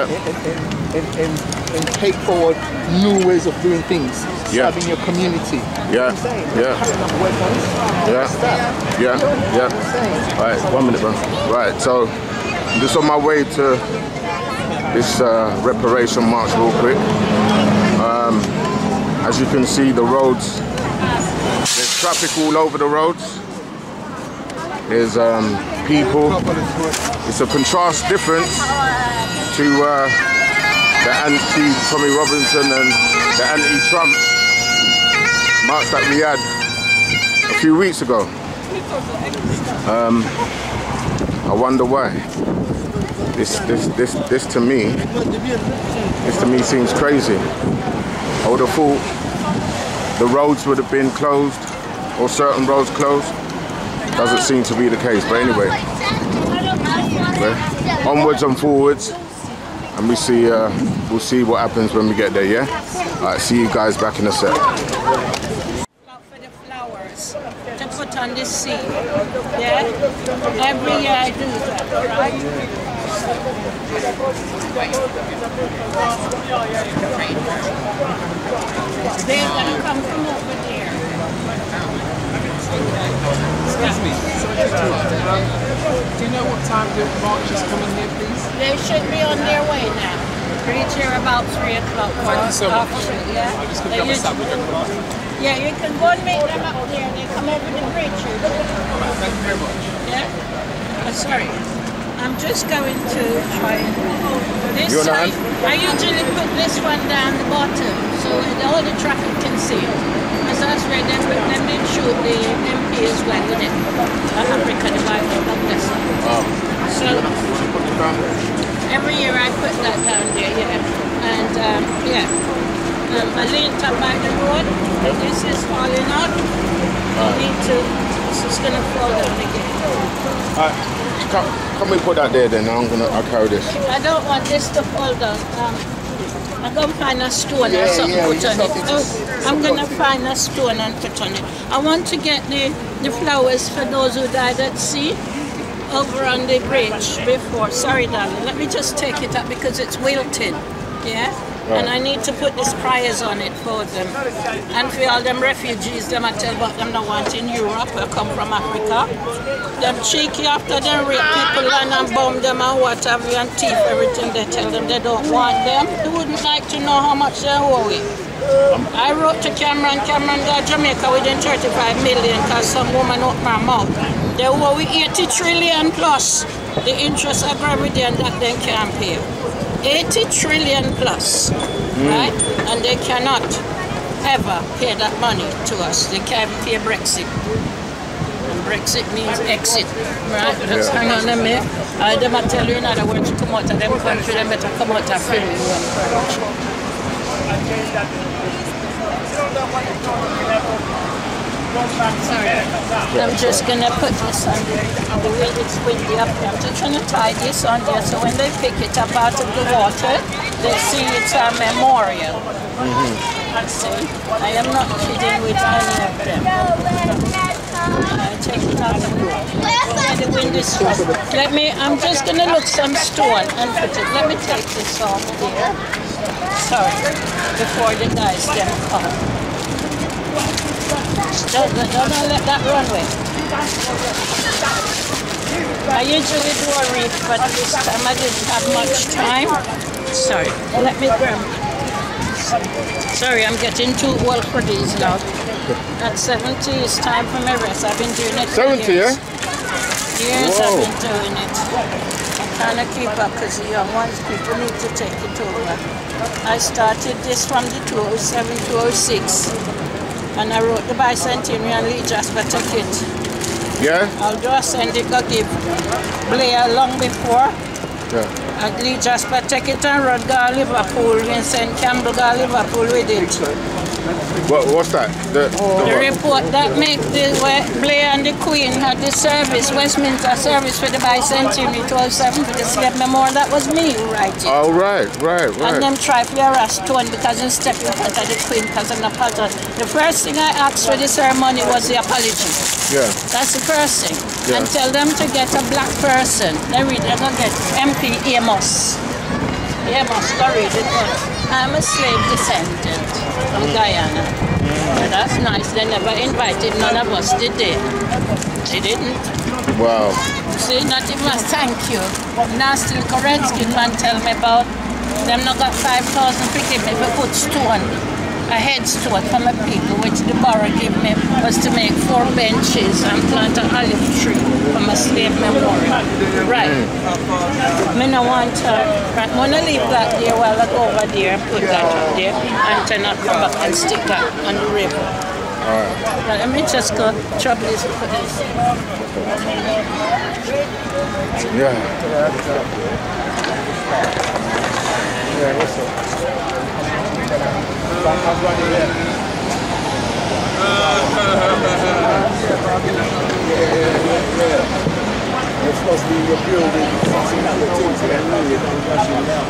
Yeah. And take forward new ways of doing things. Yeah. Serving your community. Yeah. Yeah. Weapons. Yeah. Yeah. All right, 1 minute, bro. Right, so I'm just on my way to this reparation march real quick. As you can see, the roads, there's traffic all over the roads. There's people. It's a contrast difference to the anti-Tommy Robinson and the anti-Trump march that we had a few weeks ago. I wonder why. This to me seems crazy. I would have thought the roads would have been closed, or certain roads closed. Doesn't seem to be the case, but anyway. Onwards and forwards, and we'll see what happens when we get there, yeah? Alright, see you guys back in a sec. For the flowers to put on the sea, yeah? Every year I do that, right? They're gonna come from over there. Excuse me, do you know what time the march is coming here, please? They should be on their way now. Reach here about 3 o'clock. Thank you so much. Yeah. I'll just pick up a sap with everyone. Yeah, you can go and meet them up there. They come over the bridge here. Alright, thank you very much. Yeah? Sorry. I'm just going to try and... This side, I usually put this one down the bottom so that all the traffic can see it. As I was ready, let me shoot the MP as well with it. Africa, the Bible, God bless them. So, every year I put that down there, yeah. And, I leaned up by the road, and this is falling out. This is going to fall down again. Can we put that there then? I'll carry this. I don't want this to fall down. I'm going to find a stone or something to put on it. I'm going to find a stone and put on it. I want to get the flowers for those who died at sea over on the bridge before. Sorry, darling. Let me just take it up because it's wilting. Yeah? Right. And I need to put these prayers on it for them. And for all them refugees, them I tell about them not want in Europe or come from Africa. Them cheeky after them rape people and bomb them and what have you and thief everything. They tell them they don't want them. They wouldn't like to know how much they owe it. I wrote to Cameron got Jamaica within 35 million because some woman opened her mouth. They owe 80 trillion plus. The interest are every day and that they can't pay. 80 trillion plus, right? And they cannot ever pay that money to us. They can't pay Brexit. And Brexit means exit, right? Just hang on a minute. Them I tell you in other words, to come out of them country, they better come out of free. Sorry, I'm just gonna put this on there. The way it's windy up there, I'm just trying to tie this on there so when they pick it up out of the water, they see it's a memorial. And see, I am not kidding with any of them. I take it out of the water. The wind is strong. I'm just gonna look some stone and put it. Let me take this off here. Sorry, before the guys then come. Don't let that run away. I usually do a reef, but this time I didn't have much time. Sorry, let me grab. Sorry, I'm getting too old for these now. At 70, it's time for my rest. I've been doing it for 70, years. Yeah? Years Whoa. I've been doing it. I kind of keep up because the young ones, people need to take it over. I started this from the 207, 206. And I wrote the bicentennial Lee Jasper ticket. Yeah? Although I sent it, go give Blair long before. Yeah. And Lee Jasper take it and Rod go Liverpool, Vincent Campbell go Liverpool with it. What's that? The report that make the Blair and the Queen had the service, Westminster service for the bicentennial 12/7 for the slave memorial. That was me who wrote it. Oh, right. And them try to arrest Tone because he stepped in front of the Queen because of an apology. The first thing I asked for the ceremony was the apology. Yeah. That's the first thing. Yeah. And tell them to get a black person. They're going to get MP Amos. Yeah, masquerade it was. I'm a slave descendant from Guyana. But that's nice. They never invited none of us, did they? They didn't. Wow. See, not even a thank you. Now still Korensky man tell me about them not got 5,000 to give me. We put stone, a headstone for my people, which the borough gave me was to make 4 benches and plant an olive tree for my slave memorial. Right. Me no want to, right, I'm gonna leave that there while I go over there and put that up there and then I'll come back and stick that on the river. Alright. Right, let me just go trouble this for this. Yeah. Yeah, what's up? You're supposed to be rebuilding something that looks into that movie and I'm rushing now.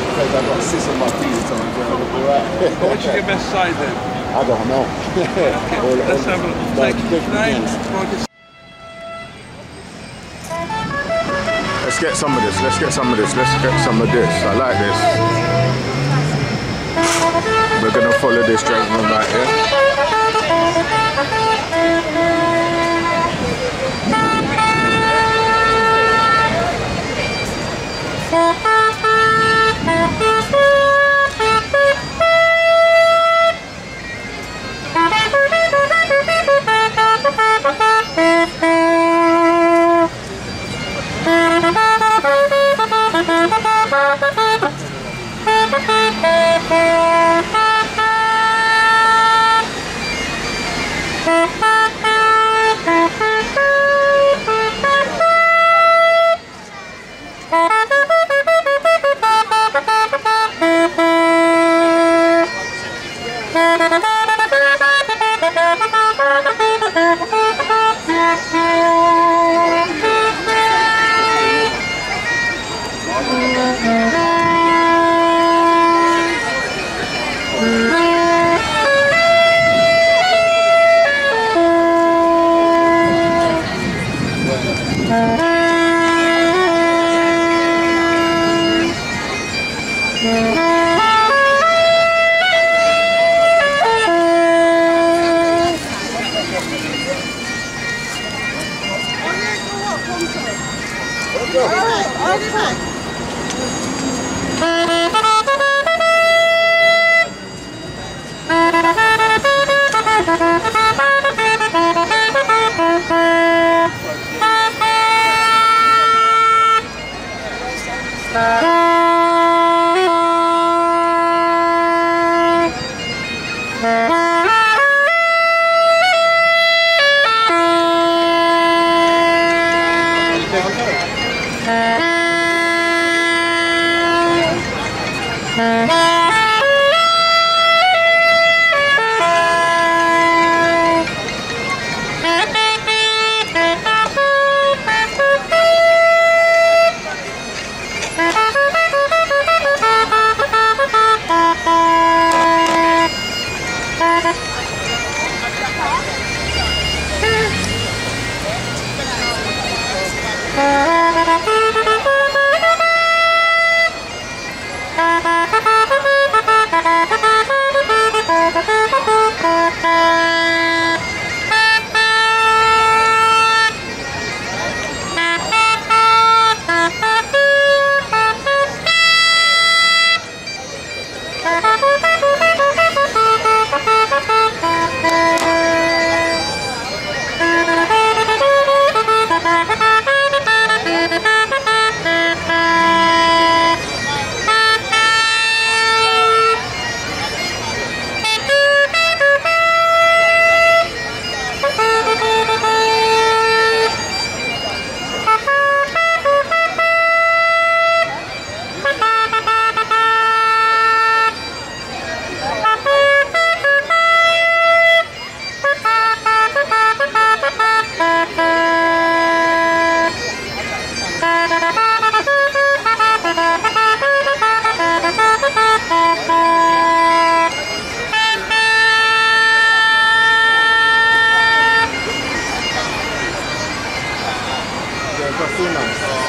Because I've got 6 on my feet so I'm going to look alright. What's your best side then? I don't know. Let's have a look. Like, Let's get some of this. Let's get some of this. Let's get some of this. I like this. We're gonna follow this gentleman right here.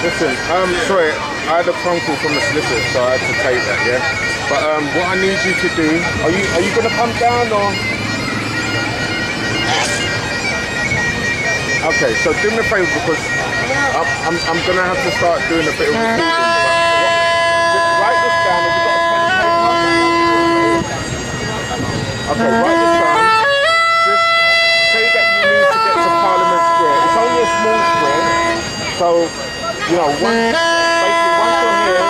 Listen, sorry, I had a phone call from the solicitor, so I had to take that, yeah? But what I need you to do, are you gonna come down or? Okay, so do me a favour because I'm gonna have to start doing a bit of recording. But write this down. Have you got a pen and paper? Okay, write this down. Just say that you need to get to Parliament Square. It's only a small square, so you know once you're here,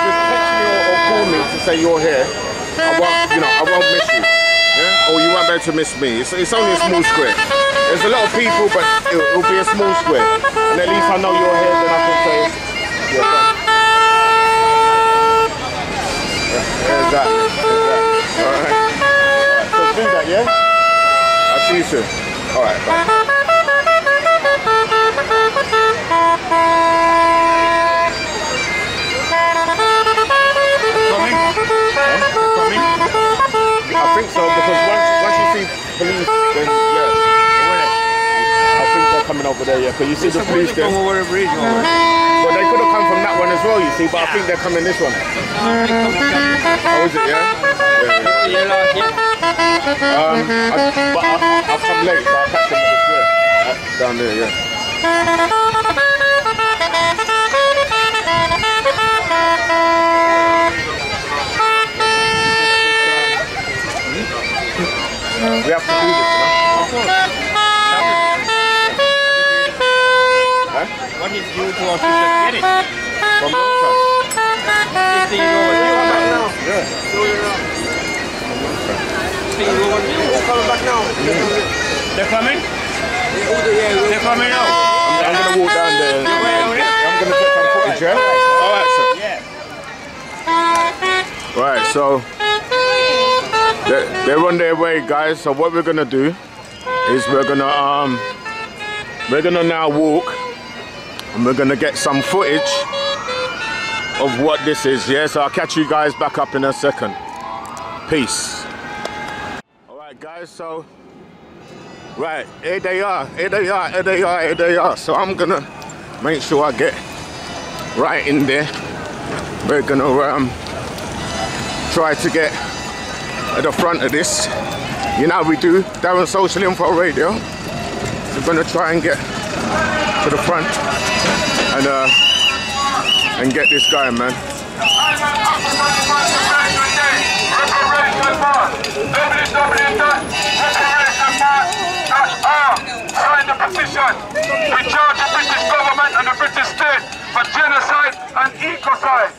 just text me or call me to say you're here. I won't miss you. Yeah? Or you won't be able to miss me. It's only a small square. There's a lot of people, but it'll be a small square. And at least I know you're here, then I can say, exactly. Alright. So do that, yeah? I'll see you soon. Alright, bye. Coming? I think so, because once you see police, then yeah. Coming over there, yeah, because you see the police there. Well, they could have come from that one as well, you see, but I think they're coming this one. Oh, is it, yeah? But I'll come late, so I'll catch them at the square. Down there, yeah. We have to do this, huh? What did you do to get it? From Malta. 15 overdue back now. Yeah. 15 overdue. Coming back now. They're coming? They're coming now. I'm going to walk down there. I'm going to take some footage, yeah? Alright, sir. Yeah. Right, so they're on their way, guys. So what we're going to do is we're going to now walk. And we're gonna get some footage of what this is, yeah? So I'll catch you guys back up in a second. Peace. Alright guys, so right, here they are. So I'm gonna make sure I get right in there. We're gonna try to get at the front of this. You know how we do, Darren Social Info Radio. So we're gonna try and get to the front and get this guy, man. Sign the petition. We charge the British government and the British state for genocide and ecocide.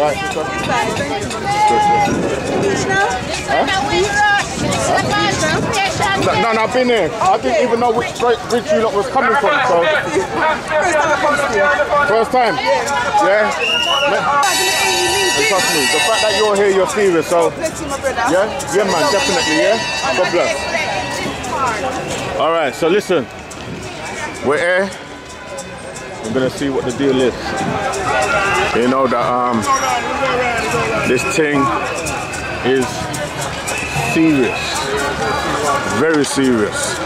Right. No, I've been here. I didn't even know which bridge you lot was coming from. So. First time? Yeah? And trust me, the fact that you're here, you're serious. So, yeah? Yeah, man, definitely, yeah? God bless. Alright, so listen. We're here. We're going to see what the deal is. You know that this thing is serious. Very serious.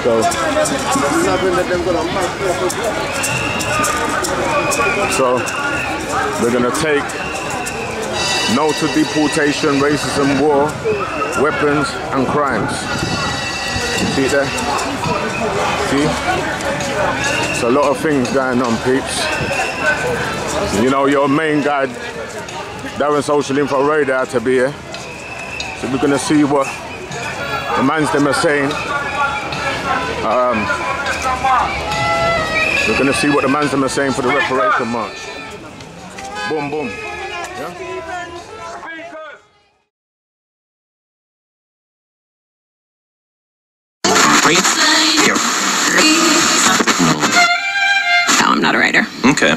So we're gonna take no to deportation, racism, war, weapons and crimes. See it there? See? It's a lot of things going on, peeps. You know, your main guy, Darren Social Info Radio, had to be here. So we're gonna see what the mans them are saying. We're gonna see what the mans them are saying for the Reparation March. Boom, boom. Yeah? No, I'm not a writer. Okay.